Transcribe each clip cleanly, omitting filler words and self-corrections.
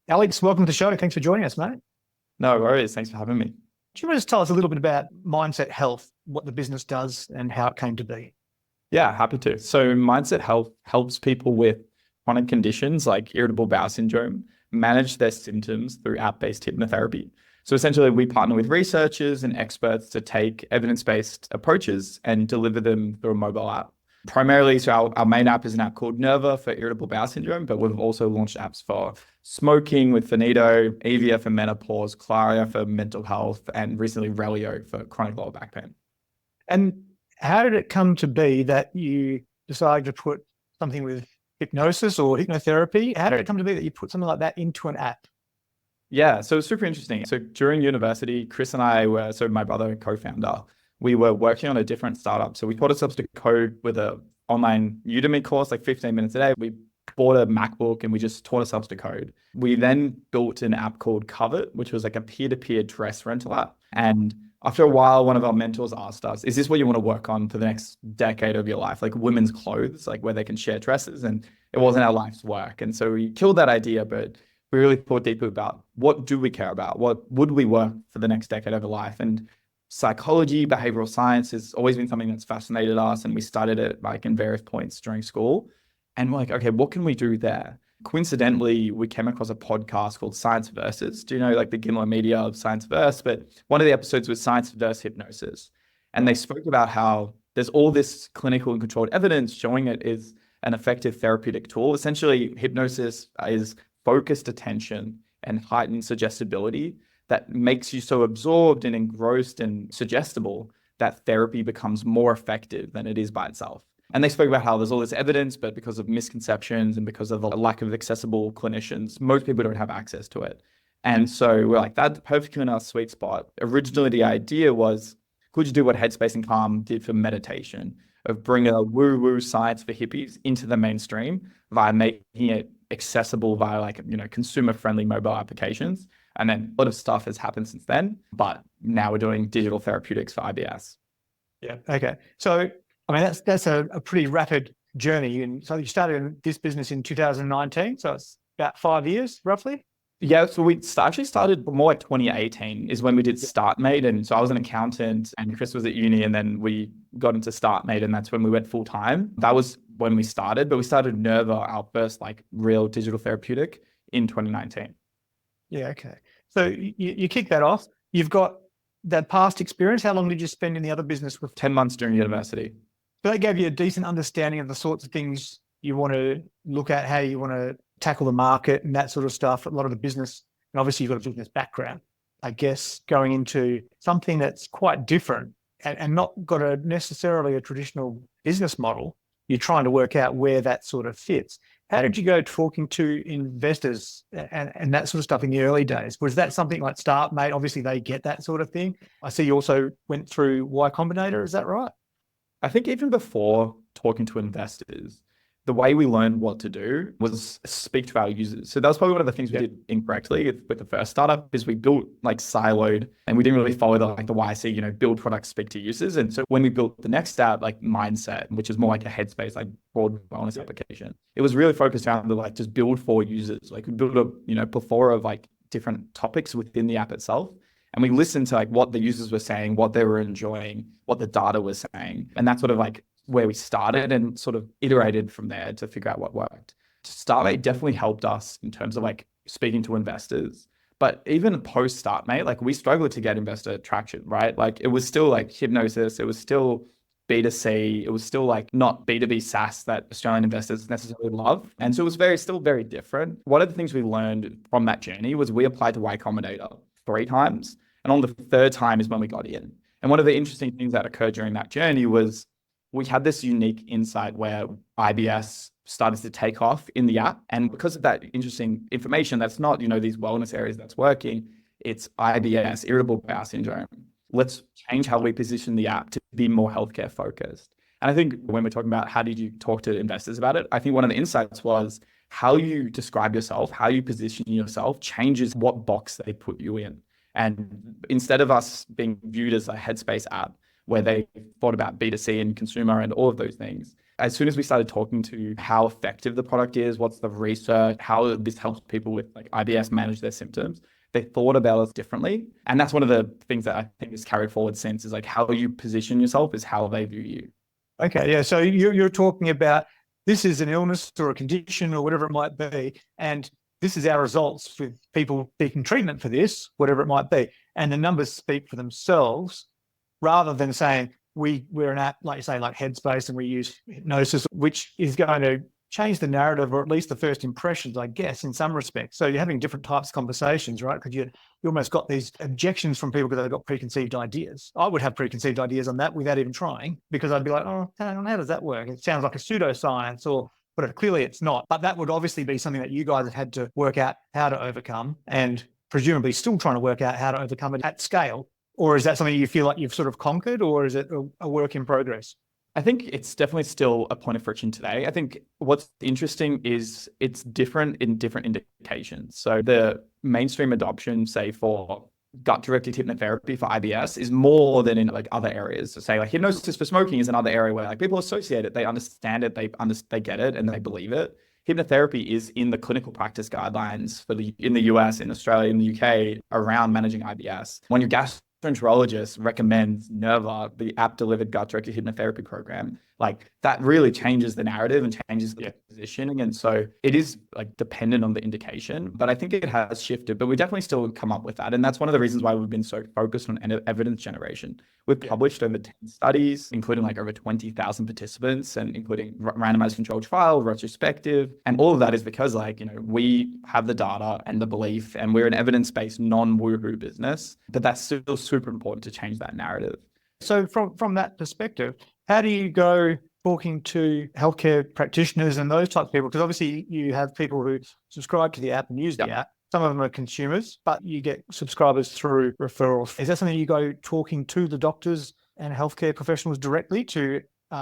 Alex, welcome to the show. Thanks for joining us, mate. No worries. Thanks for having me. Do you want to just tell us a little bit about Mindset Health, what the business does and how it came to be? Yeah, happy to. So Mindset Health helps people with chronic conditions like irritable bowel syndrome manage their symptoms through app-based hypnotherapy. So essentially, we partner with researchers and experts to take evidence-based approaches and deliver them through a mobile app. Primarily, so our main app is an app called Nerva for irritable bowel syndrome, but we've also launched apps for smoking with Finito, Evia for menopause, Claria for mental health, and recently Relio for chronic lower back pain. And how did it come to be that you decided to put something with hypnosis or hypnotherapy? How did it come to be that you put something like that into an app? Yeah, so it's super interesting. So during university, Chris and I were, so my brother and co-founder, we were working on a different startup. So we taught ourselves to code with an online Udemy course, like 15 minutes a day. We bought a MacBook and we just taught ourselves to code. We then built an app called Covet, which was like a peer-to-peer dress rental app. And after a while, one of our mentors asked us, is this what you want to work on for the next decade of your life? Like women's clothes, like where they can share dresses. And it wasn't our life's work. And so we killed that idea, but we really thought deeply about what do we care about? What would we work for the next decade of our life? And psychology, behavioral science has always been something that's fascinated us. And we studied it like in various points during school. And we're like, okay, what can we do there? Coincidentally, we came across a podcast called Science Versus. Do you know like the Gimlet media of Science Verse? But one of the episodes was Science Versus Hypnosis. And they spoke about how there's all this clinical and controlled evidence showing it is an effective therapeutic tool. Essentially, hypnosis is focused attention and heightened suggestibility that makes you so absorbed and engrossed and suggestible that therapy becomes more effective than it is by itself. And they spoke about how there's all this evidence, but because of misconceptions and because of the lack of accessible clinicians, most people don't have access to it. And so we're like, that's perfectly in our sweet spot. Originally, the idea was, could you do what Headspace and Calm did for meditation, of bringing a woo-woo science for hippies into the mainstream via making it accessible via like, consumer-friendly mobile applications. And then a lot of stuff has happened since then, but now we're doing digital therapeutics for IBS. Yeah. Okay. So, I mean, that's a pretty rapid journey. And so you started this business in 2019. So it's about 5 years, roughly. Yeah, so we actually started more like 2018 is when we did StartMate. And so I was an accountant and Chris was at uni, and then we got into StartMate, and that's when we went full time. That was when we started, but we started Nerva, our first like real digital therapeutic, in 2019. Yeah. Okay. So you kick that off. You've got that past experience. How long did you spend in the other business with? 10 months during university. So that gave you a decent understanding of the sorts of things you want to look at, how you want to tackle the market and that sort of stuff. A lot of the business, and obviously you've got a business background, I guess, going into something that's quite different and not got necessarily a traditional business model. You're trying to work out where that sort of fits. How did you go talking to investors and that sort of stuff in the early days? Was that something like StartMate? Obviously they get that sort of thing. I see you also went through Y Combinator. Is that right? I think even before talking to investors, the way we learned what to do was speak to our users. So that was probably one of the things we did incorrectly with the first startup, is we built like siloed and we didn't really follow the YC, build products, speak to users. And so when we built the next app, like Mindset, which is more like a Headspace, like broad wellness application, it was really focused around the like just build for users. Like we built a plethora of like different topics within the app itself. And we listened to like what the users were saying, what they were enjoying, what the data was saying. And that's sort of like where we started and sort of iterated from there to figure out what worked. StartMate definitely helped us in terms of like speaking to investors. But even post StartMate, like we struggled to get investor traction, right? Like it was still like hypnosis, it was still B2C, it was still like not B2B SaaS that Australian investors necessarily love. And so it was still very different. One of the things we learned from that journey was we applied to Y Combinator 3 times. And on the 3rd time is when we got in. And one of the interesting things that occurred during that journey was we had this unique insight where IBS started to take off in the app. And because of that interesting information, that's not, these wellness areas that's working, it's IBS, irritable bowel syndrome. Let's change how we position the app to be more healthcare focused. And I think when we're talking about how did you talk to investors about it, I think one of the insights was how you describe yourself, how you position yourself changes what box they put you in. And instead of us being viewed as a Headspace app, where they thought about B2C and consumer and all of those things, as soon as we started talking to how effective the product is, what's the research, how this helps people with like IBS manage their symptoms, they thought about us differently. And that's one of the things that I think is carried forward since, is like how you position yourself is how they view you. Okay, yeah. So you're talking about this is an illness or a condition or whatever it might be, and this is our results with people seeking treatment for this, whatever it might be. And the numbers speak for themselves, rather than saying we're an app, like you say, like Headspace, and we use hypnosis, which is going to change the narrative, or at least the first impressions, I guess, in some respects. So you're having different types of conversations, right? Because you almost got these objections from people because they've got preconceived ideas. I would have preconceived ideas on that without even trying, because I'd be like, oh, how does that work? It sounds like a pseudoscience, or but clearly it's not. But that would obviously be something that you guys have had to work out how to overcome, and presumably still trying to work out how to overcome it at scale. Or is that something you feel like you've sort of conquered, or is it a work in progress? I think it's definitely still a point of friction today. I think what's interesting is it's different in different indications. So the mainstream adoption, say for gut-directed hypnotherapy for IBS, is more than in like other areas. So say like hypnosis for smoking is another area where like people associate it, they understand it, they get it, and they believe it. Hypnotherapy is in the clinical practice guidelines in the US, in Australia, in the UK around managing IBS. When your gastroenterologist recommends Nerva, the app-delivered gut-directed hypnotherapy program, like that really changes the narrative and changes the positioning. And so it is like dependent on the indication, but I think it has shifted, but we definitely still come up with that. And that's one of the reasons why we've been so focused on evidence generation. We've published over 10 studies, including like over 20,000 participants, and including randomized controlled trial, retrospective. And all of that is because like, we have the data and the belief, and we're an evidence-based non-woohoo business, but that's still super important to change that narrative. So from that perspective, how do you go talking to healthcare practitioners and those types of people? Because obviously you have people who subscribe to the app and use the app. Some of them are consumers, but you get subscribers through referrals. Is that something you go talking to the doctors and healthcare professionals directly to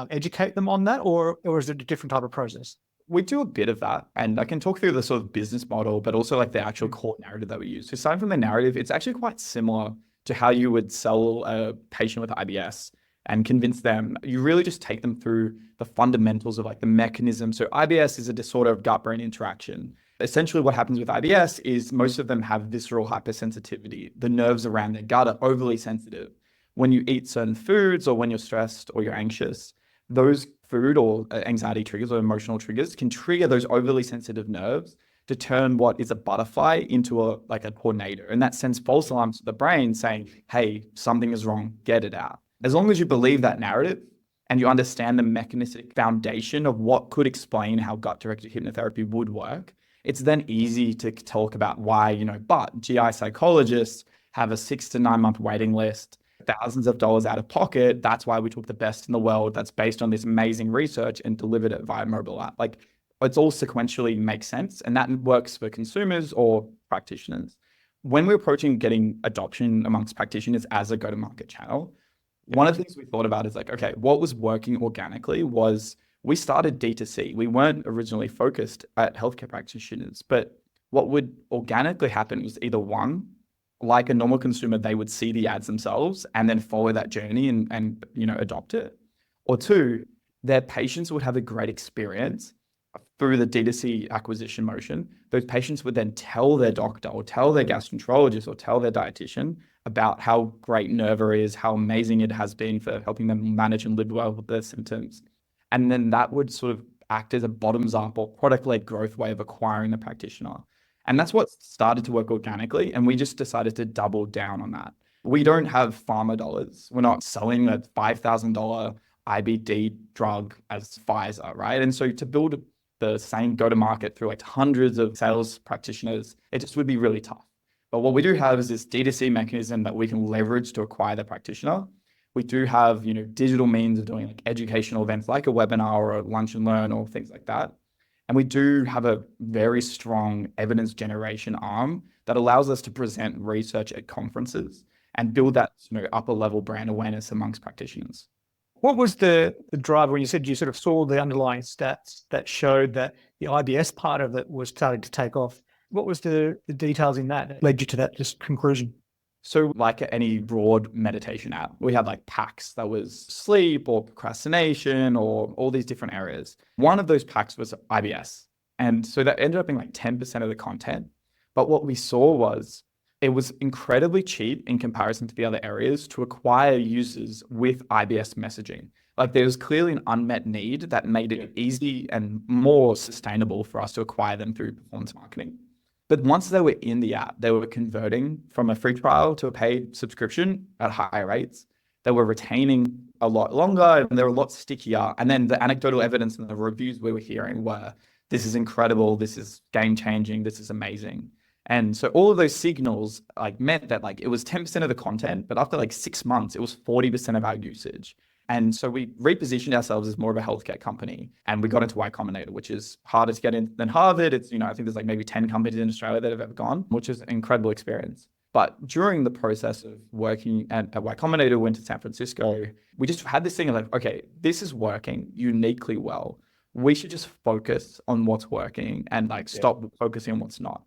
educate them on that, or is it a different type of process? We do a bit of that, and I can talk through the sort of business model, but also like the actual core narrative that we use. So aside from the narrative, it's actually quite similar to how you would sell a patient with IBS and convince them. You really just take them through the fundamentals of like the mechanism. So IBS is a disorder of gut-brain interaction. Essentially what happens with IBS is most of them have visceral hypersensitivity. The nerves around their gut are overly sensitive. When you eat certain foods, or when you're stressed or you're anxious, those food or anxiety triggers or emotional triggers can trigger those overly sensitive nerves to turn what is a butterfly into a tornado. And that sends false alarms to the brain saying, hey, something is wrong, get it out. As long as you believe that narrative and you understand the mechanistic foundation of what could explain how gut-directed hypnotherapy would work, it's then easy to talk about why, but GI psychologists have a 6 to 9 month waiting list, thousands of dollars out of pocket. That's why we took the best in the world that's based on this amazing research and delivered it via mobile app. Like, it's all sequentially makes sense, and that works for consumers or practitioners. When we're approaching getting adoption amongst practitioners as a go-to-market channel, one of the things we thought about is like, okay, what was working organically was we started D2C. We weren't originally focused at healthcare practitioners, but what would organically happen was either one, like a normal consumer, they would see the ads themselves and then follow that journey and adopt it. Or two, their patients would have a great experience through the D2C acquisition motion. Those patients would then tell their doctor or tell their gastroenterologist or tell their dietitian about how great Nerva is, how amazing it has been for helping them manage and live well with their symptoms. And then that would sort of act as a bottoms up or product-led growth way of acquiring the practitioner. And that's what started to work organically. And we just decided to double down on that. We don't have pharma dollars. We're not selling a $5,000 IBD drug as Pfizer, right? And so to build the same go-to-market through like hundreds of sales practitioners, it just would be really tough. But what we do have is this D2C mechanism that we can leverage to acquire the practitioner. We do have, digital means of doing like educational events like a webinar or a lunch and learn or things like that. And we do have a very strong evidence generation arm that allows us to present research at conferences and build that upper level brand awareness amongst practitioners. What was the driver when you said you sort of saw the underlying stats that showed that the IBS part of it was starting to take off? What was the details in that led you to that just conclusion? So like any broad meditation app, we had like packs that was sleep or procrastination or all these different areas. One of those packs was IBS. And so that ended up being like 10% of the content. But what we saw was it was incredibly cheap in comparison to the other areas to acquire users with IBS messaging. Like there was clearly an unmet need that made it easy and more sustainable for us to acquire them through performance marketing. But once they were in the app, they were converting from a free trial to a paid subscription at higher rates. They were retaining a lot longer and they were a lot stickier. And then the anecdotal evidence and the reviews we were hearing were, this is incredible, this is game changing, this is amazing. And so all of those signals like meant that like it was 10% of the content, but after like 6 months, it was 40% of our usage. And so we repositioned ourselves as more of a healthcare company and we got into Y Combinator, which is harder to get in than Harvard. It's, I think there's like maybe 10 companies in Australia that have ever gone, which is an incredible experience. But during the process of working at Y Combinator, went to San Francisco, we just had this thing of like, okay, this is working uniquely well. We should just focus on what's working and like stop focusing on what's not.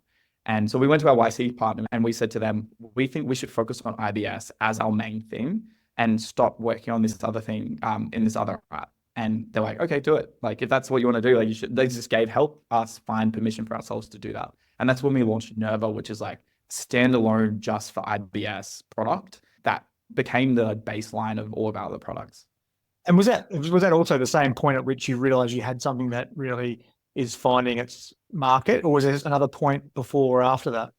And so we went to our YC partner and we said to them, we think we should focus on IBS as our main thing and stop working on this other thing in this other app. And they're like, okay, do it. Like, if that's what you want to do, like you should, they just help us find permission for ourselves to do that. And that's when we launched Nerva, which is like standalone just for IBS product that became the baseline of all of our other products. And was that also the same point at which you realized you had something that really is finding its market, or was there another point before or after that?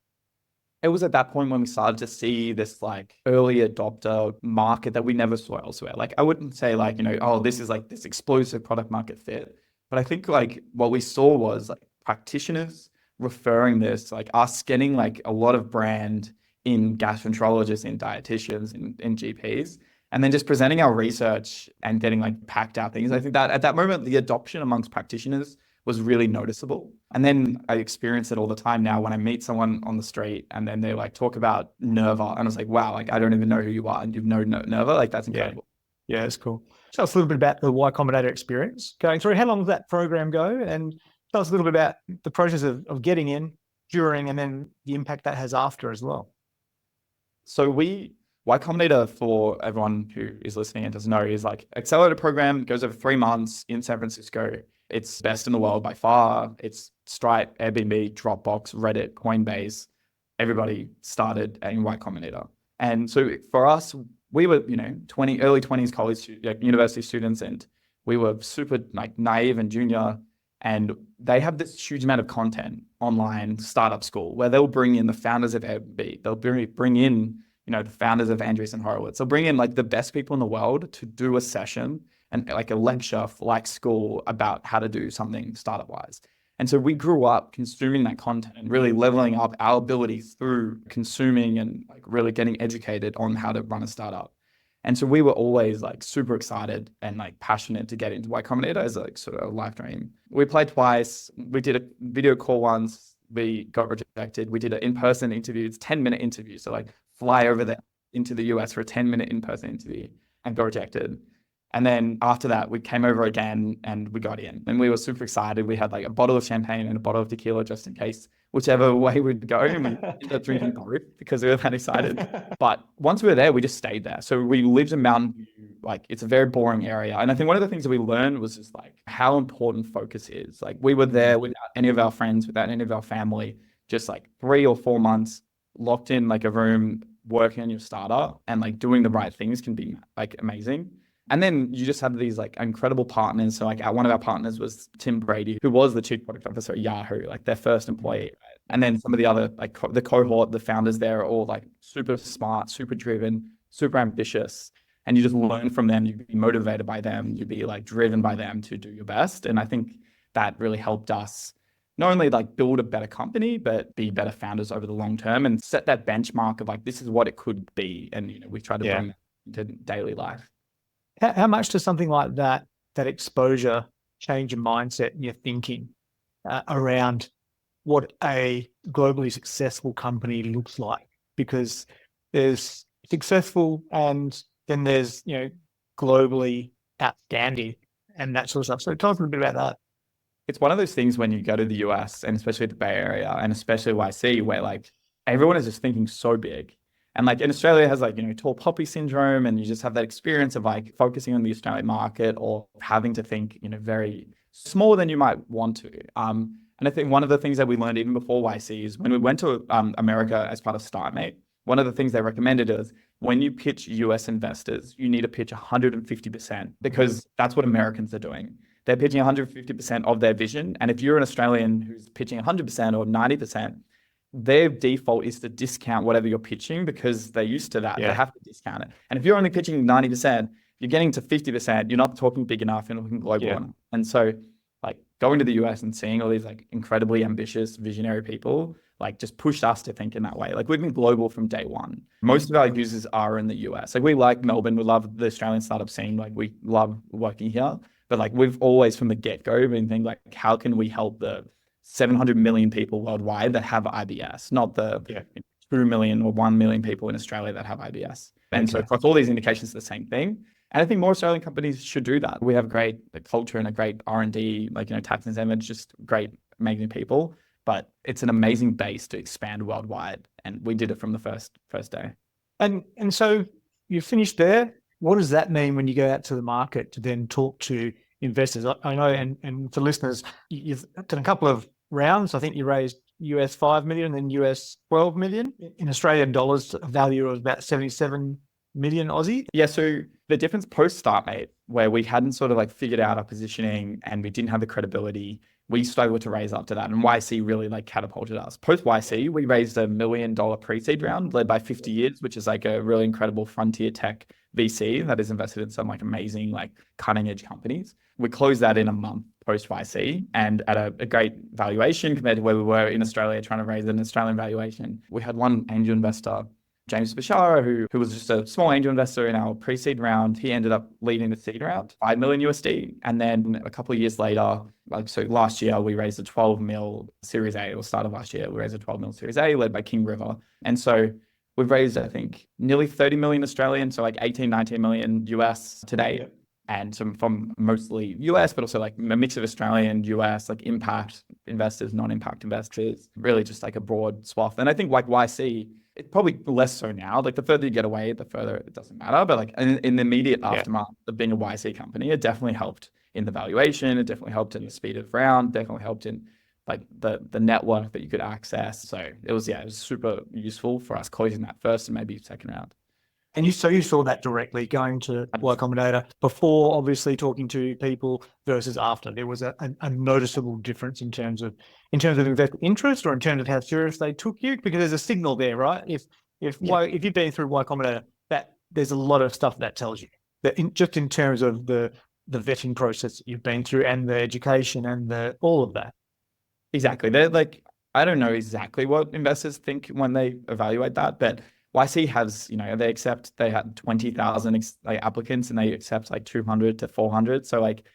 It was at that point when we started to see this like early adopter market that we never saw elsewhere. Like I wouldn't say like, oh, this is like this explosive product market fit. But I think like what we saw was like practitioners referring this, like us getting like a lot of brand in gastroenterologists, in dietitians, in GPs, and then just presenting our research and getting like packed out things. I think that at that moment, the adoption amongst practitioners was really noticeable. And then I experience it all the time now when I meet someone on the street and then they like talk about Nerva and I was like, wow, like I don't even know who you are and you've known Nerva. Like that's incredible. Yeah, it's cool. Tell us a little bit about the Y Combinator experience going through. How long did that program go? And tell us a little bit about the process of getting in, during, and then the impact that has after as well. So Y Combinator, for everyone who is listening and doesn't know, is like accelerator program, goes over 3 months in San Francisco. It's best in the world by far. It's Stripe, Airbnb, Dropbox, Reddit, Coinbase. Everybody started in Y Combinator. And so for us, we were, early 20s college, university students, and we were super like naive and junior. And they have this huge amount of content online, startup school, where they'll bring in the founders of Airbnb. They'll bring in, the founders of Andreessen Horowitz. They'll bring in like the best people in the world to do a session and like a lecture like school about how to do something startup wise. And so we grew up consuming that content and really leveling up our abilities through consuming and like really getting educated on how to run a startup. And so we were always like super excited and like passionate to get into Y Combinator as like sort of a life dream. We played twice. We did a video call once. We got rejected. We did an in-person interview. It's 10-minute interview. So like fly over there into the US for a 10-minute in-person interview and got rejected. And then after that, we came over again and we got in. And we were super excited. We had like a bottle of champagne and a bottle of tequila just in case, whichever way we'd go. And we ended up drinking both because we were that excited. But once we were there, we just stayed there. So we lived in Mountain View. Like it's a very boring area. And I think one of the things that we learned was just like how important focus is. Like we were there without any of our friends, without any of our family, just like 3 or 4 months locked in like a room, working on your startup and like doing the right things can be like amazing. And then you just have these like incredible partners. So like one of our partners was Tim Brady, who was the chief product officer at Yahoo, like their first employee. Right? And then some of the other like the cohort, the founders there are all like super smart, super driven, super ambitious. And you just learn from them. You'd be motivated by them. You'd be like driven by them to do your best. And I think that really helped us not only like build a better company, but be better founders over the long term and set that benchmark of like, this is what it could be. And, we try to bring that into daily life. How much does something like that exposure change your mindset and your thinking around what a globally successful company looks like? Because there's successful and then there's, globally outstanding and that sort of stuff. So tell us a little bit about that. It's one of those things when you go to the US and especially the Bay Area and especially YC where like everyone is just thinking so big. And like in Australia it has like, tall poppy syndrome, and you just have that experience of like focusing on the Australian market or having to think, very smaller than you might want to. And I think one of the things that we learned even before YC is when we went to America as part of StartMate, one of the things they recommended is when you pitch US investors, you need to pitch 150% because that's what Americans are doing. They're pitching 150% of their vision. And if you're an Australian who's pitching 100% or 90%, their default is to discount whatever you're pitching because they're used to that. They have to discount it. And if you're only pitching 90%, you're getting to 50%, you're not talking big enough, you're not talking global enough. And so like going to the US and seeing all these like incredibly ambitious, visionary people, like just pushed us to think in that way. Like we've been global from day one. Most of our users are in the US. Like we like Melbourne, we love the Australian startup scene. Like we love working here, but like we've always from the get-go been thinking like, how can we help the 700 million people worldwide that have IBS, not the 2 million or 1 million people in Australia that have IBS. And so across all these indications, the same thing. And I think more Australian companies should do that. We have great culture and a great R&D, like, tax and image, just great, amazing people, but it's an amazing base to expand worldwide. And we did it from the first day. And so you finished there. What does that mean when you go out to the market to then talk to investors? I know, and for listeners, you've done a couple of rounds. I think you raised US 5 million and then US 12 million in Australian dollars, a value of about 77 million Aussie. Yeah. So the difference post StartMate, where we hadn't sort of like figured out our positioning and we didn't have the credibility, we struggled to raise after that. And YC really like catapulted us. Post YC, we raised $1 million pre-seed round led by 50 Years, which is like a really incredible frontier tech VC that is invested in some like amazing, like cutting edge companies. We closed that in a month post YC and at a great valuation compared to where we were in Australia trying to raise an Australian valuation. We had one angel investor, James Bashara, who was just a small angel investor in our pre-seed round. He ended up leading the seed round, 5 million USD. And then a couple of years later, like so last year, we raised a 12 mil Series A, or start of last year, we raised a 12 mil Series A led by King River. And so we've raised, I think, nearly 30 million Australian, so like 18, 19 million US today. Yeah. And some from mostly US, but also like a mix of Australian, US, like impact investors, non-impact investors, really just like a broad swath. And I think like YC, it's probably less so now. Like the further you get away, the further it doesn't matter. But like in the immediate aftermath of being a YC company, it definitely helped in the valuation. It definitely helped in the speed of round, definitely helped in like the network that you could access. So it was super useful for us closing that first and maybe second round. And you saw that directly going to Y Combinator before obviously talking to people versus after. There was a noticeable difference in terms of investor interest or in terms of how serious they took you, because there's a signal there, right? If you've been through Y Combinator, that there's a lot of stuff that tells you that just in terms of the vetting process that you've been through and the education and all of that. Exactly. They're like, I don't know exactly what investors think when they evaluate that, but YC has, they had 20,000 applicants and they accept like 200 to 400. So like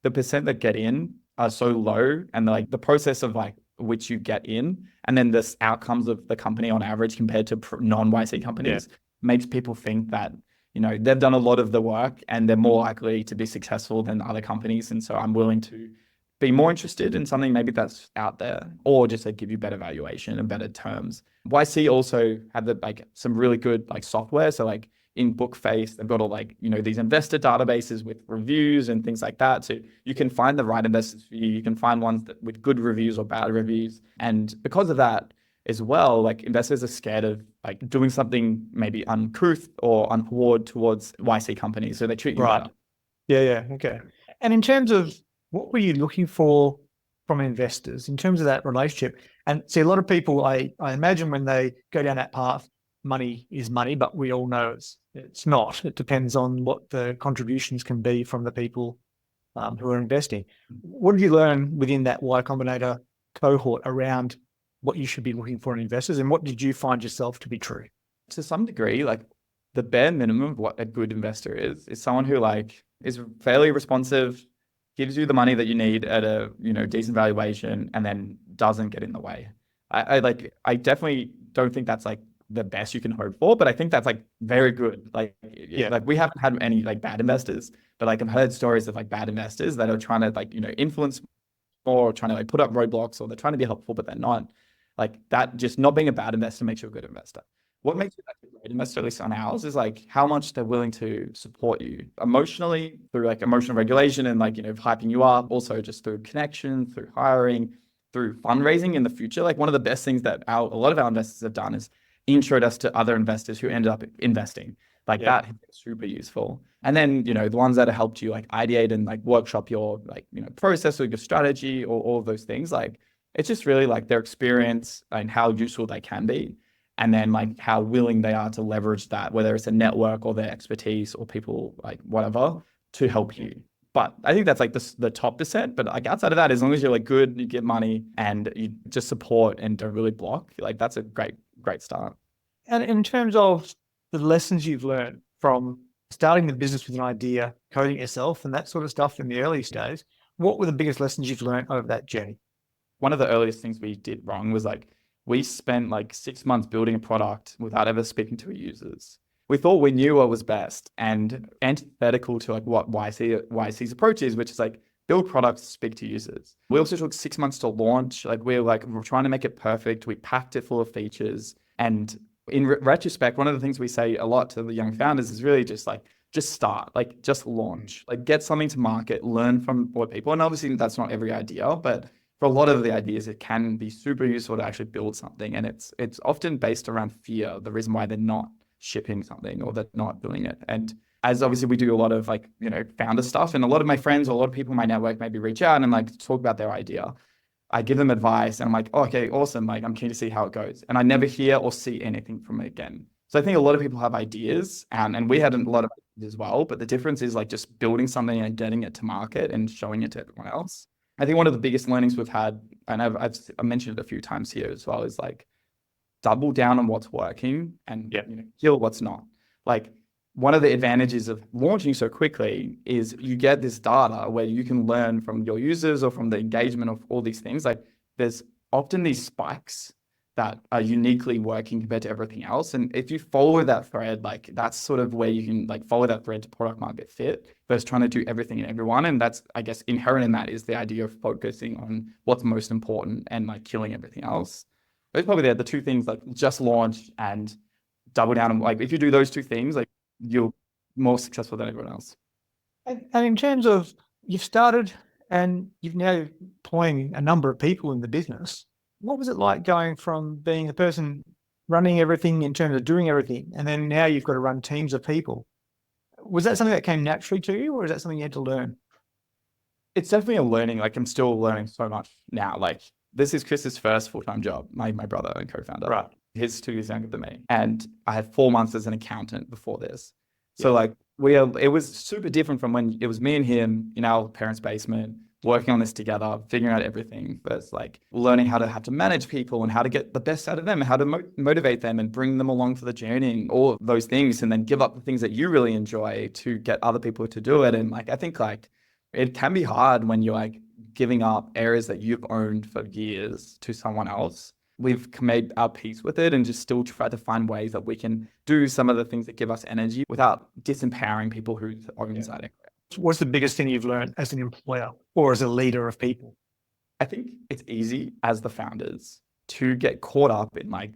the percent that get in are so low, and like the process of like which you get in and then the outcomes of the company on average compared to non-YC companies makes people think that, they've done a lot of the work and they're more likely to be successful than other companies. And so I'm willing to be more interested in something maybe that's out there, or just give you better valuation and better terms. YC also had some really good software. So like in Bookface, they've got all these investor databases with reviews and things like that. So you can find the right investors for you. You can find ones with good reviews or bad reviews. And because of that as well, investors are scared of doing something maybe uncouth or untoward towards YC companies. So they treat you better. Yeah. Okay. And in terms of what were you looking for from investors in terms of that relationship? And see, a lot of people, I imagine when they go down that path, money is money, but we all know it's not. It depends on what the contributions can be from the people who are investing. What did you learn within that Y Combinator cohort around what you should be looking for in investors, and what did you find yourself to be true? To some degree, the bare minimum of what a good investor is someone who is fairly responsive, gives you the money that you need at a decent valuation, and then doesn't get in the way. I definitely don't think that's the best you can hope for, but I think that's very good. We haven't had any bad investors, but I've heard stories of bad investors that are trying to influence more, or trying to put up roadblocks, or they're trying to be helpful but they're not. That just not being a bad investor makes you a good investor. what makes you like a great investor, at least on ours, is like how much they're willing to support you emotionally through like emotional regulation and like, hyping you up, also just through connection, through hiring, through fundraising in the future. Like one of the best things that a lot of our investors have done is introed us to other investors who ended up investing. Like that has been super useful. And then, the ones that have helped you like ideate and like workshop your like, process or your strategy or all of those things. Like it's just really like their experience and how useful they can be. And then like how willing they are to leverage that, whether it's a network or their expertise or people like whatever to help you. But I think that's like the top percent. But like outside of that, as long as you're like good, you give money and you just support and don't really block, like that's a great start. And in terms of the lessons you've learned from starting the business with an idea, coding it yourself and that sort of stuff in the early stage, what were the biggest lessons you've learned over that journey? One of the earliest things we did wrong was like, we spent like 6 months building a product without ever speaking to users. We thought we knew what was best, and antithetical to like what YC's approach is, which is like build products, speak to users. We also took 6 months to launch. Like we're trying to make it perfect. We packed it full of features. And in retrospect, one of the things we say a lot to the young founders is really just start, like just launch, like get something to market, learn from what people, and obviously that's not every idea, but for a lot of the ideas, it can be super useful to actually build something. And it's often based around fear, the reason why they're not shipping something or they're not doing it. And as obviously we do a lot of like, founder stuff, and a lot of my friends or a lot of people in my network maybe reach out and like talk about their idea. I give them advice and I'm like, oh, okay, awesome. Like I'm keen to see how it goes. And I never hear or see anything from it again. So I think a lot of people have ideas and we had a lot of ideas as well, but the difference is like just building something and getting it to market and showing it to everyone else. I think one of the biggest learnings we've had, and I've mentioned it a few times here as well, is like double down on what's working and kill what's not. Like one of the advantages of launching so quickly is you get this data where you can learn from your users or from the engagement of all these things. Like there's often these spikes that are uniquely working compared to everything else. And if you follow that thread, like that's sort of where you can like follow that thread to product market fit versus trying to do everything and everyone. And that's, I guess, inherent in that is the idea of focusing on what's most important and like killing everything else. Those probably the two things, like just launch and double down on, like if you do those two things, like you're more successful than everyone else. And in terms of you've started and you've now employing a number of people in the business, what was it like going from being the person running everything in terms of doing everything, and then now you've got to run teams of people? Was that something that came naturally to you, or is that something you had to learn? It's definitely a learning. Like I'm still learning so much now. Like this is Chris's first full-time job, my brother and co-founder. Right. He's 2 years younger than me. And I had 4 months as an accountant before this. So like it was super different from when it was me and him in our parents' basement, working on this together, figuring out everything, but it's like learning how to manage people and how to get the best out of them and how to motivate them and bring them along for the journey and all of those things, and then give up the things that you really enjoy to get other people to do it. And like, I think like it can be hard when you're like giving up areas that you've owned for years to someone else. We've made our peace with it and just still try to find ways that we can do some of the things that give us energy without disempowering people who own inside it. What's the biggest thing you've learned as an employer or as a leader of people? I think it's easy as the founders to get caught up in like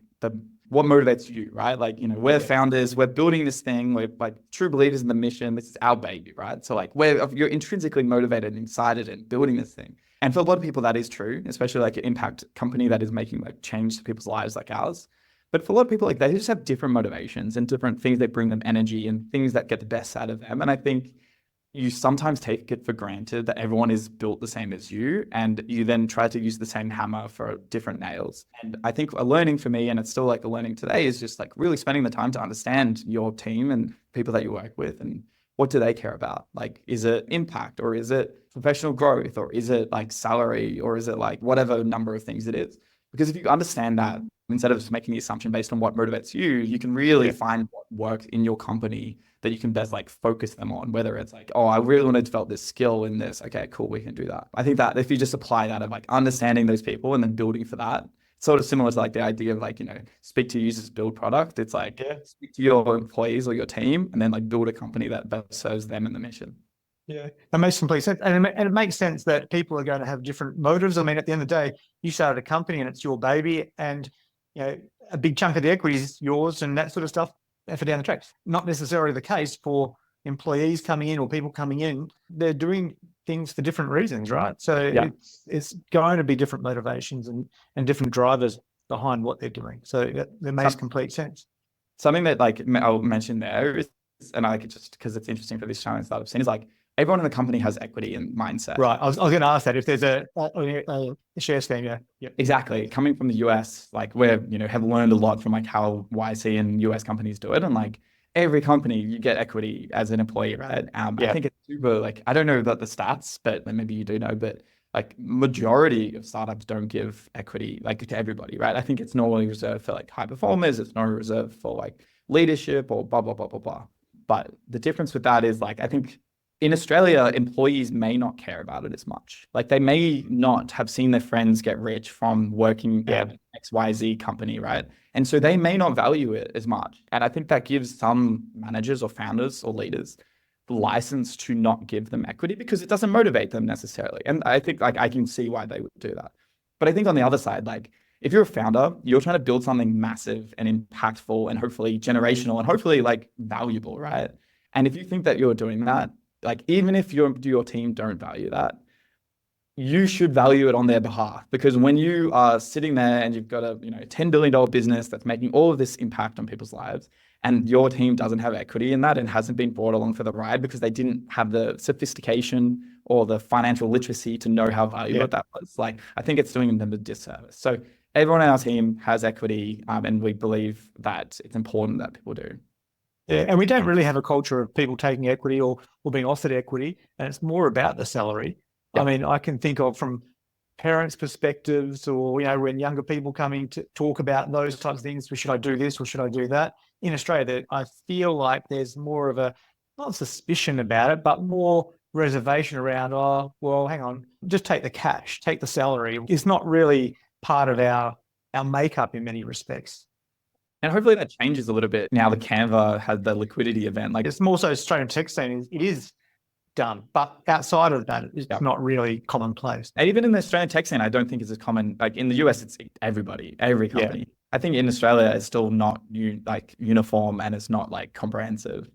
what motivates you, right? Like, we're founders, we're building this thing, we're like true believers in the mission. This is our baby, right? So like you're intrinsically motivated and excited and building this thing. And for a lot of people, that is true, especially like an impact company that is making like change to people's lives like ours. But for a lot of people, like they just have different motivations and different things that bring them energy and things that get the best out of them. And I think you sometimes take it for granted that everyone is built the same as you, and you then try to use the same hammer for different nails. And I think a learning for me, and it's still like a learning today, is just like really spending the time to understand your team and people that you work with and what do they care about? Like, is it impact, or is it professional growth, or is it like salary, or is it like whatever number of things it is? Because if you understand that, instead of just making the assumption based on what motivates you, you can really find what works in your company that you can best like focus them on, whether it's like, oh, I really want to develop this skill in this. Okay, cool, we can do that. I think that if you just apply that of like understanding those people and then building for that, sort of similar to like the idea of like, speak to users, build product. It's like speak to your employees or your team and then like build a company that best serves them and the mission. Yeah, that makes complete sense. And it makes sense that people are going to have different motives. I mean, at the end of the day, you started a company and it's your baby. And, a big chunk of the equity is yours and that sort of stuff for down the track. Not necessarily the case for employees coming in or people coming in. They're doing things for different reasons, right? So it's going to be different motivations and different drivers behind what they're doing. So that makes complete sense. Something that like I'll mention there is, and I like it just because it's interesting for this challenge that I've seen, is like everyone in the company has equity and mindset. Right. I was going to ask that if there's a share scheme. Yeah. Yep. Exactly. Coming from the US, like we're, have learned a lot from like how YC and US companies do it. And like every company, you get equity as an employee, right? I think it's super like, I don't know about the stats, but maybe you do know, but like majority of startups don't give equity like to everybody, right? I think it's normally reserved for like high performers. It's not reserved for like leadership or blah, blah, blah, blah, blah. But the difference with that is like, I think in Australia, employees may not care about it as much. Like they may not have seen their friends get rich from working at XYZ company, right? And so they may not value it as much. And I think that gives some managers or founders or leaders the license to not give them equity because it doesn't motivate them necessarily. And I think like I can see why they would do that. But I think on the other side, like if you're a founder, you're trying to build something massive and impactful and hopefully generational and hopefully like valuable, right? And if you think that you're doing that, like even if your team don't value that, you should value it on their behalf, because when you are sitting there and you've got a $10 billion business that's making all of this impact on people's lives, and your team doesn't have equity in that and hasn't been brought along for the ride because they didn't have the sophistication or the financial literacy to know how valuable that was, like I think it's doing them a disservice. So everyone on our team has equity, and we believe that it's important that people do. Yeah, and we don't really have a culture of people taking equity or being offered equity, and it's more about the salary. Yep. I mean, I can think of from parents' perspectives, or when younger people coming to talk about those types of things, well, should I do this or should I do that? In Australia, I feel like there's more of a, not suspicion about it, but more reservation around, oh, well, hang on, just take the cash, take the salary. It's not really part of our makeup in many respects. And hopefully that changes a little bit now that Canva had the liquidity event. Like it's more so Australian tech scene, it is done, but outside of that, it's not really commonplace. And even in the Australian tech scene, I don't think it's as common. Like in the US, it's everybody, every company. Yeah. I think in Australia, it's still not uniform and it's not like comprehensive.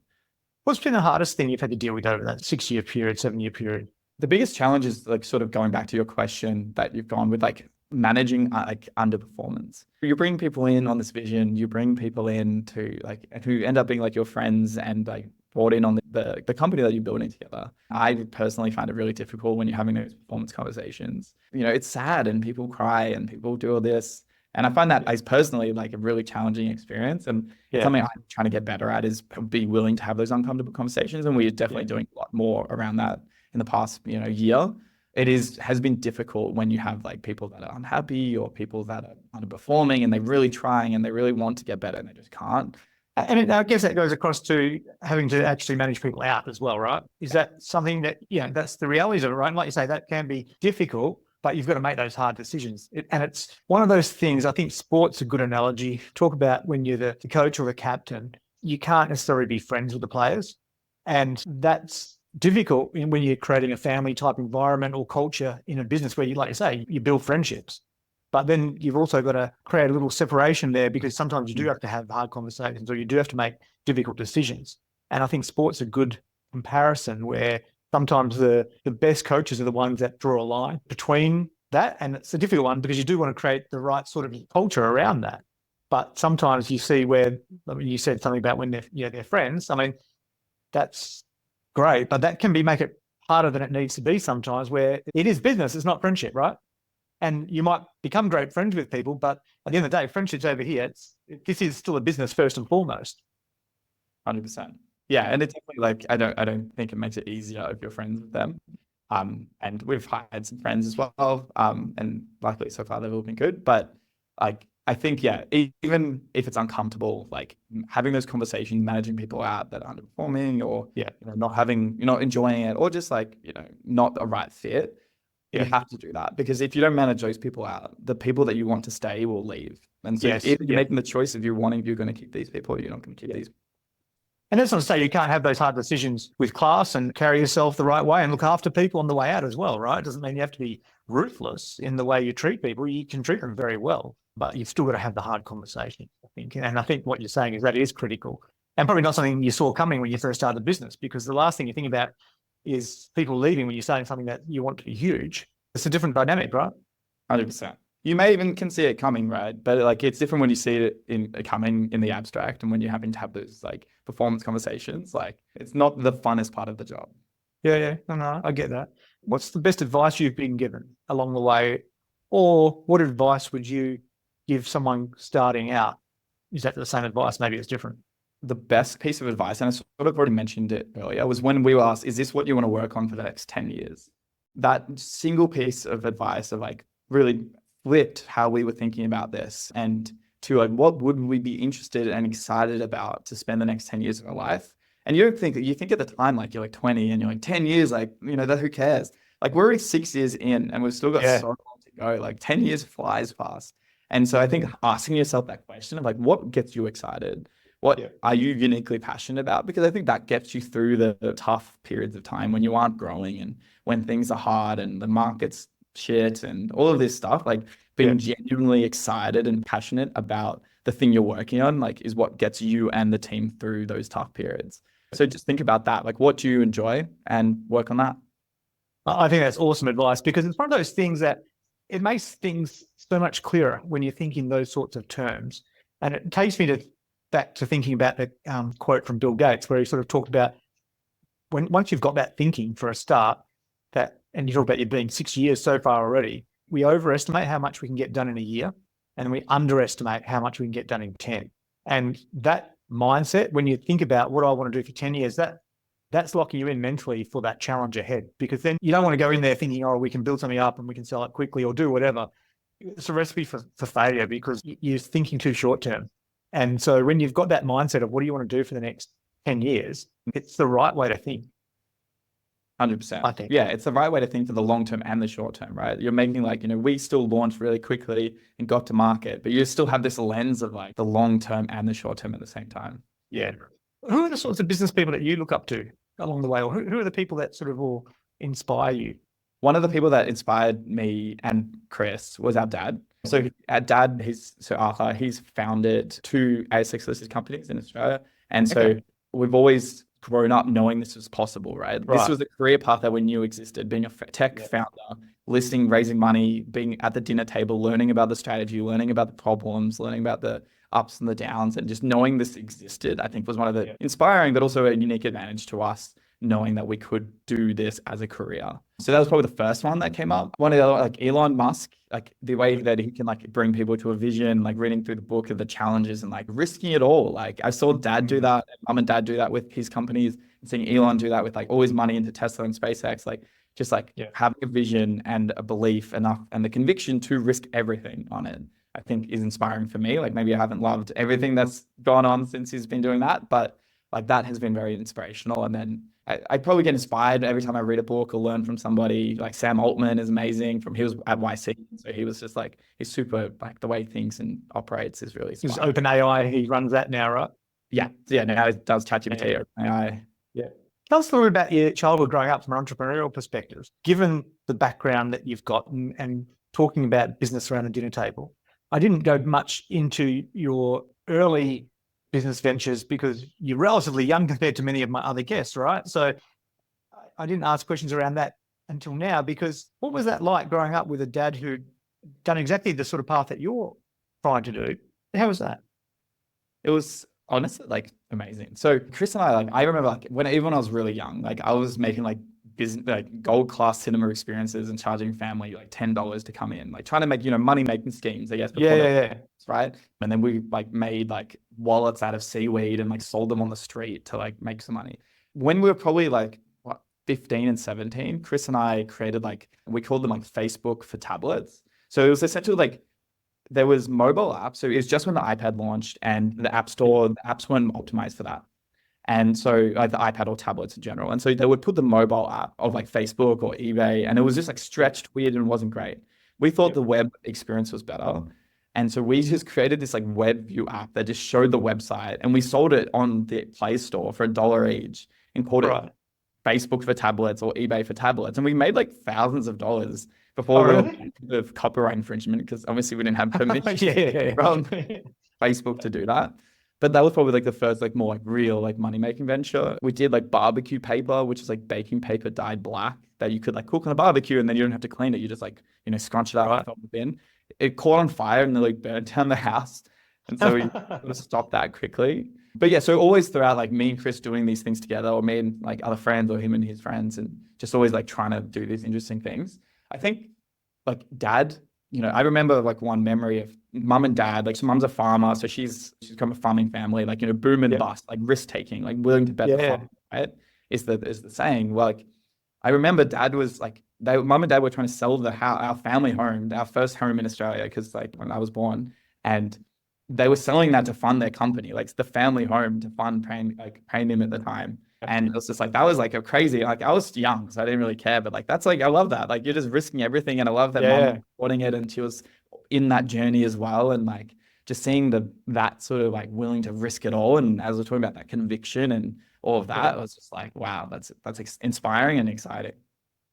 What's been the hardest thing you've had to deal with over that 6-year period, 7-year period? The biggest challenge is like sort of going back to your question that you've gone with, like managing like underperformance. You bring people in on this vision, you bring people in to like who end up being like your friends and like brought in on the company that you're building together. I personally find it really difficult when you're having those performance conversations. It's sad and people cry and people do all this. And I find that as personally like a really challenging experience, and something I'm trying to get better at is be willing to have those uncomfortable conversations. And we're definitely doing a lot more around that in the past, year. It has been difficult when you have like people that are unhappy or people that are underperforming and they're really trying and they really want to get better and they just can't. And I guess that goes across to having to actually manage people out as well, right? Is that something that, that's the realities of it, right? And like you say, that can be difficult, but you've got to make those hard decisions. And it's one of those things, I think sport's a good analogy. Talk about when you're the coach or the captain, you can't necessarily be friends with the players. And that's difficult when you're creating a family type environment or culture in a business where you, like you say, you build friendships. But then you've also got to create a little separation there, because sometimes you do have to have hard conversations or you do have to make difficult decisions. And I think sport's a good comparison where sometimes the best coaches are the ones that draw a line between that. And it's a difficult one because you do want to create the right sort of culture around that. But sometimes you see where, you said something about when they're friends. I mean, that's great, but that can make it harder than it needs to be sometimes, where it is business, it's not friendship, right? And you might become great friends with people, but at the end of the day, friendship's over here. This is still a business first and foremost. 100%. Yeah, and it's definitely like I don't think it makes it easier if you're friends with them. And we've hired some friends as well. And luckily so far they've all been good. But like I think even if it's uncomfortable, like having those conversations, managing people out that are underperforming or you're not enjoying it, or just like not a right fit. You have to do that, because if you don't manage those people out, the people that you want to stay will leave. And so if you're making the choice of you're going to keep these people, or you're not going to keep these. And that's not to say you can't have those hard decisions with class and carry yourself the right way and look after people on the way out as well, right? It doesn't mean you have to be ruthless in the way you treat people. You can treat them very well. but you've still got to have the hard conversation, I think. And I think what you're saying is that it is critical and probably not something you saw coming when you first started the business, because the last thing you think about is people leaving when you're starting something that you want to be huge. It's a different dynamic, right? 100%. You may even can see it coming, right? But like it's different when you see it coming in the abstract, and when you're having to have those like performance conversations. Like it's not the funnest part of the job. Yeah. No, I get that. What's the best advice you've been given along the way? Or what advice would you give someone starting out? Is that the same advice? Maybe it's different. The best piece of advice, and I sort of already mentioned it earlier, was when we were asked, is this what you want to work on for the next 10 years? That single piece of advice of like really flipped how we were thinking about this, and to like, what would we be interested and excited about to spend the next 10 years of our life? And you think at the time, like you're like 20 and you're like 10 years, like, that who cares? Like we're already 6 years in and we've still got so long to go. Like 10 years flies fast. And so I think asking yourself that question of like, what gets you excited? What are you uniquely passionate about? Because I think that gets you through the tough periods of time when you aren't growing and when things are hard and the market's shit and all of this stuff. Like being genuinely excited and passionate about the thing you're working on, like is what gets you and the team through those tough periods. So just think about that. Like what do you enjoy and work on that. I think that's awesome advice, because it's one of those things that it makes things so much clearer when you think in those sorts of terms. And it takes me back to thinking about the quote from Bill Gates, where he sort of talked about once you've got that thinking for a start, and you talk about you being 6 years so far already, we overestimate how much we can get done in a year, and we underestimate how much we can get done in 10. And that mindset, when you think about what do I want to do for 10 years, that's locking you in mentally for that challenge ahead, because then you don't want to go in there thinking, oh, we can build something up and we can sell it quickly or do whatever. It's a recipe for failure, because you're thinking too short term. And so when you've got that mindset of what do you want to do for the next 10 years, it's the right way to think. 100%. I think. Yeah, it's the right way to think for the long term and the short term, right? You're making like, we still launched really quickly and got to market, but you still have this lens of like the long term and the short term at the same time. Yeah. Who are the sorts of business people that you look up to along the way? Or who are the people that sort of will inspire you? One of the people that inspired me and Chris was our dad. So our dad, Arthur, he's founded 2 ASX listed companies in Australia. And so we've always grown up knowing this was possible, right? This was the career path that we knew existed, being a tech founder, listening, raising money, being at the dinner table, learning about the strategy, learning about the problems, learning about the ups and the downs, and just knowing this existed, I think was one of the inspiring, but also a unique advantage to us, knowing that we could do this as a career. So that was probably the first one that came up. One of the other, like Elon Musk, like the way that he can like bring people to a vision, like reading through the book of the challenges and like risking it all. Like I saw dad do that, mum and dad do that with his companies, and seeing Elon do that with like all his money into Tesla and SpaceX, like just like having a vision and a belief enough and the conviction to risk everything on it, I think is inspiring for me. Like maybe I haven't loved everything that's gone on since he's been doing that, but like that has been very inspirational. And then I probably get inspired every time I read a book or learn from somebody. Like Sam Altman is amazing. He was at YC, so he was just like, he's super, like the way he thinks and operates is really inspiring. He's OpenAI, he runs that now, right? Yeah, now he does ChatGPT, OpenAI. Yeah. Tell us a little bit about your childhood growing up from an entrepreneurial perspective, given the background that you've got and talking about business around a dinner table. I didn't go much into your early business ventures because you're relatively young compared to many of my other guests, right? So I didn't ask questions around that until now, because what was that like growing up with a dad who'd done exactly the sort of path that you're trying to do? How was that? It was honestly like amazing. So Chris and I remember like even when I was really young, like I was making like business, like gold class cinema experiences and charging family like $10 to come in, like trying to make, money making schemes, I guess. Right. And then we like made like wallets out of seaweed and like sold them on the street to like make some money. When we were probably like 15 and 17, Chris and I created we called them like Facebook for tablets. So it was essentially like there was mobile apps. So it was just when the iPad launched and the app store, the apps weren't optimized for that. And so like the iPad or tablets in general. And so they would put the mobile app of like Facebook or eBay, and it was just like stretched weird and wasn't great. We thought the web experience was better. And so we just created this like web view app that just showed the website, and we sold it on the Play Store for $1 each and called it Facebook for tablets or eBay for tablets. And we made like thousands of dollars before Oh, we were really? of copyright infringement, because obviously we didn't have permission Yeah. from Facebook to do that. But that was probably like the first like more like real like money making venture. We did like barbecue paper, which is like baking paper dyed black that you could like cook on a barbecue and then you don't have to clean it. You just like, scrunch it up and throw it in the bin. It caught on fire and like burned down the house. And so we sort of stopped that quickly. But yeah, so always throughout like me and Chris doing these things together, or me and like other friends, or him and his friends, and just always like trying to do these interesting things. I think like dad, I remember like one memory of mum and dad, like so mum's a farmer. So she's from a farming family, like, boom and bust, like risk taking, like willing to bet the farm, right? Is the saying. Well, like I remember dad was like, mum and dad were trying to sell the house, our family home, our first home in Australia. Cause like when I was born, and they were selling that to fund their company, like the family home to fund paying him at the time. And it was just like, that was like a crazy, like I was young, so I didn't really care, but like, that's like, I love that. Like you're just risking everything. And I love that mom was supporting it and she was in that journey as well. And like, just seeing that sort of like willing to risk it all. And as we're talking about that conviction and all of that, it was just like, wow, that's inspiring and exciting.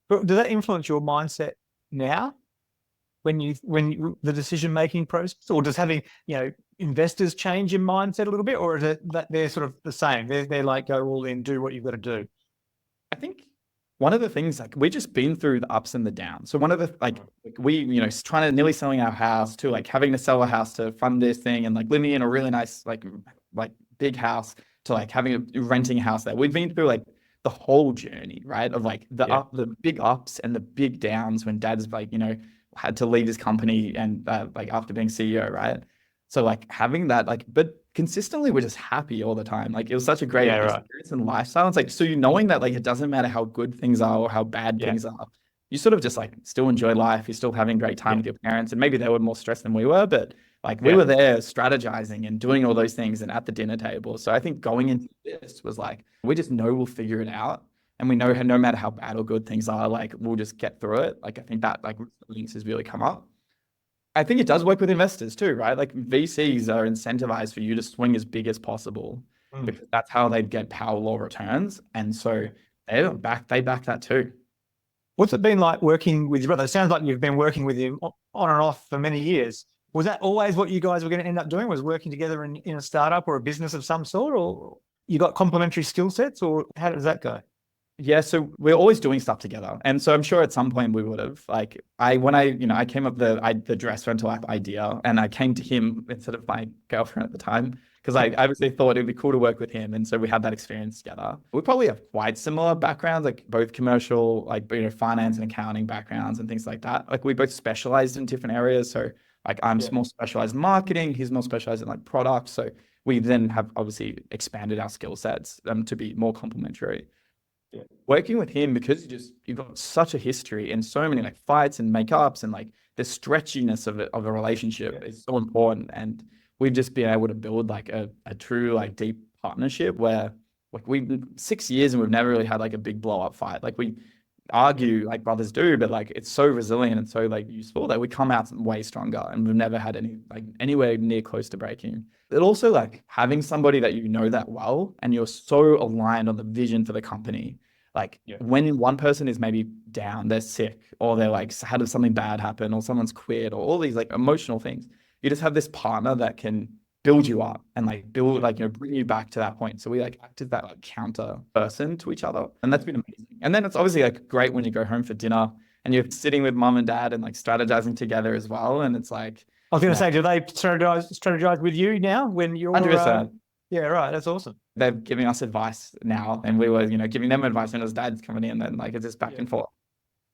But does that influence your mindset now when the decision making process, or does having investors change your mindset a little bit, or is it that they're sort of the same? They're like, go all in, do what you've got to do. I think one of the things, like we've just been through the ups and the downs. So one of the like we trying to nearly selling our house to like having to sell a house to fund this thing, and like living in a really nice like big house to like having renting a house there. We've been through like the whole journey, right? Of like the big ups and the big downs when dad's like had to leave his company and like after being CEO, right? So like having that but consistently we're just happy all the time. Like it was such a great experience and lifestyle. It's like, so knowing that like it doesn't matter how good things are or how bad things are, you sort of just like still enjoy life. You're still having great time with your parents, and maybe they were more stressed than we were, but like we were there strategizing and doing all those things and at the dinner table. So I think going into this was like, we just know we'll figure it out. And we know no matter how bad or good things are, like we'll just get through it. Like I think that like resilience has really come up. I think it does work with investors too, right? Like VCs are incentivized for you to swing as big as possible because that's how they get power law returns. And so they back that too. What's it been like working with your brother? It sounds like you've been working with him on and off for many years. Was that always what you guys were going to end up doing, was working together in a startup or a business of some sort, or you got complementary skill sets, or how does that go? Yeah, so we're always doing stuff together, and so I'm sure at some point we would have. Like I came up the dress rental app idea, and I came to him instead of my girlfriend at the time because I obviously thought it'd be cool to work with him, and so we had that experience together. We probably have quite similar backgrounds, like both commercial, like finance and accounting backgrounds and things like that. Like we both specialized in different areas, so like I'm more specialized in marketing, he's more specialized in like products. So we then have obviously expanded our skill sets to be more complementary. Working with him, because you've got such a history and so many like fights and makeups, and like the stretchiness of a relationship is so important. And we've just been able to build like a true like deep partnership where like we've 6 years and we've never really had like a big blow up fight. Like we argue like brothers do, but like it's so resilient and so like useful that we come out way stronger, and we've never had anywhere near close to breaking. But also like having somebody that that well and you're so aligned on the vision for the company. Like when one person is maybe down, they're sick, or they're like had something bad happen, or someone's quit, or all these like emotional things, you just have this partner that can build you up and like bring you back to that point. So we like acted that like counter person to each other, and that's been amazing. And then it's obviously like great when you go home for dinner and you're sitting with mum and dad and like strategizing together as well. And it's like, I was going to say, do they strategize with you now when you're 100%. Yeah, right. That's awesome. They're giving us advice now, and we were, giving them advice when his dad's coming in, and like it's just back and forth.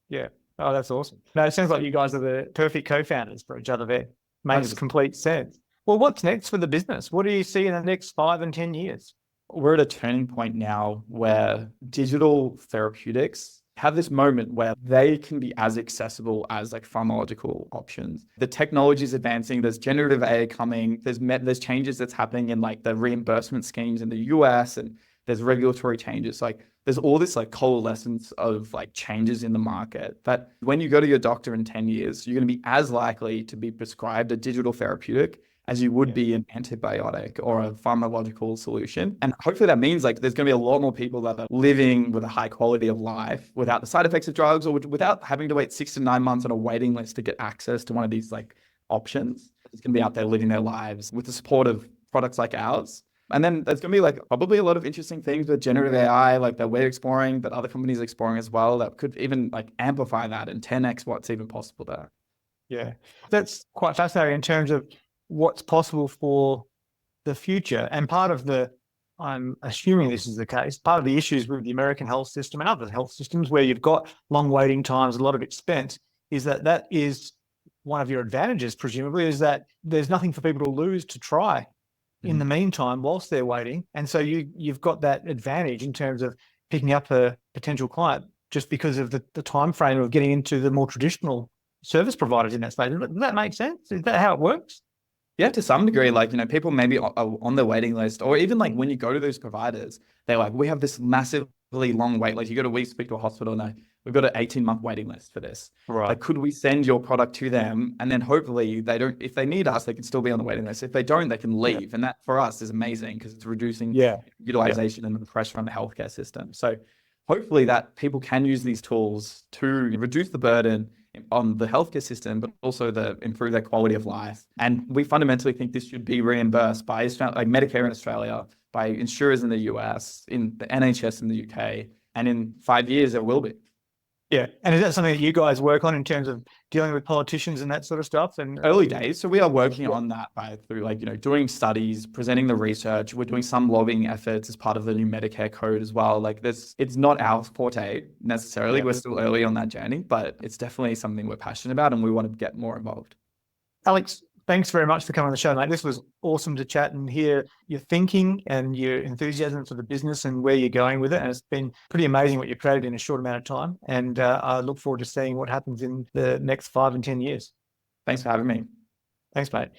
Yeah. Oh, that's awesome. No, it sounds like you guys are the perfect co-founders for each other there. Makes 100%. complete sense. Well, what's next for the business? What do you see in the next 5 and 10 years? We're at a turning point now where digital therapeutics have this moment where they can be as accessible as like pharmacological options. The technology is advancing. There's generative AI coming. There's changes that's happening in like the reimbursement schemes in the US, and there's regulatory changes. Like there's all this like coalescence of like changes in the market that when you go to your doctor in 10 years, you're going to be as likely to be prescribed a digital therapeutic as you would be an antibiotic or a pharmacological solution. And hopefully that means like there's going to be a lot more people that are living with a high quality of life without the side effects of drugs or without having to wait 6 to 9 months on a waiting list to get access to one of these like options. It's going to be out there living their lives with the support of products like ours. And then there's going to be like probably a lot of interesting things with generative AI, like that we're exploring, that other companies are exploring as well, that could even like amplify that and 10x what's even possible there. Yeah, that's quite fascinating in terms of what's possible for the future. And part of I'm assuming this is the case, part of the issues with the American health system and other health systems where you've got long waiting times, a lot of expense, is that is one of your advantages, presumably, is that there's nothing for people to lose to try in the meantime whilst they're waiting. And so you've got that advantage in terms of picking up a potential client just because of the time frame of getting into the more traditional service providers in that space. Does that make sense? Is that how it works? Yeah, to some degree, like, people maybe are on the waiting list, or even like when you go to those providers, they're like, we have this massively long wait. Like we speak to a hospital and we've got an 18-month waiting list for this. Right. Like, could we send your product to them? And then hopefully if they need us, they can still be on the waiting list. If they don't, they can leave. Yeah. And that for us is amazing because it's reducing utilization and the pressure on the healthcare system. So hopefully that people can use these tools to reduce the burden on the healthcare system, but also improve their quality of life. And we fundamentally think this should be reimbursed by like Medicare in Australia, by insurers in the US, in the NHS in the UK, and in 5 years it will be. Yeah. And is that something that you guys work on in terms of dealing with politicians and that sort of stuff? And early days. So we are working on that through doing studies, presenting the research. We're doing some lobbying efforts as part of the new Medicare code as well. Like it's not our forte necessarily. Yeah. We're still early on that journey, but it's definitely something we're passionate about and we want to get more involved. Alex, thanks very much for coming on the show, mate. This was awesome to chat and hear your thinking and your enthusiasm for the business and where you're going with it. And it's been pretty amazing what you've created in a short amount of time. And I look forward to seeing what happens in the next 5 and 10 years. Thanks for having me. Thanks, mate.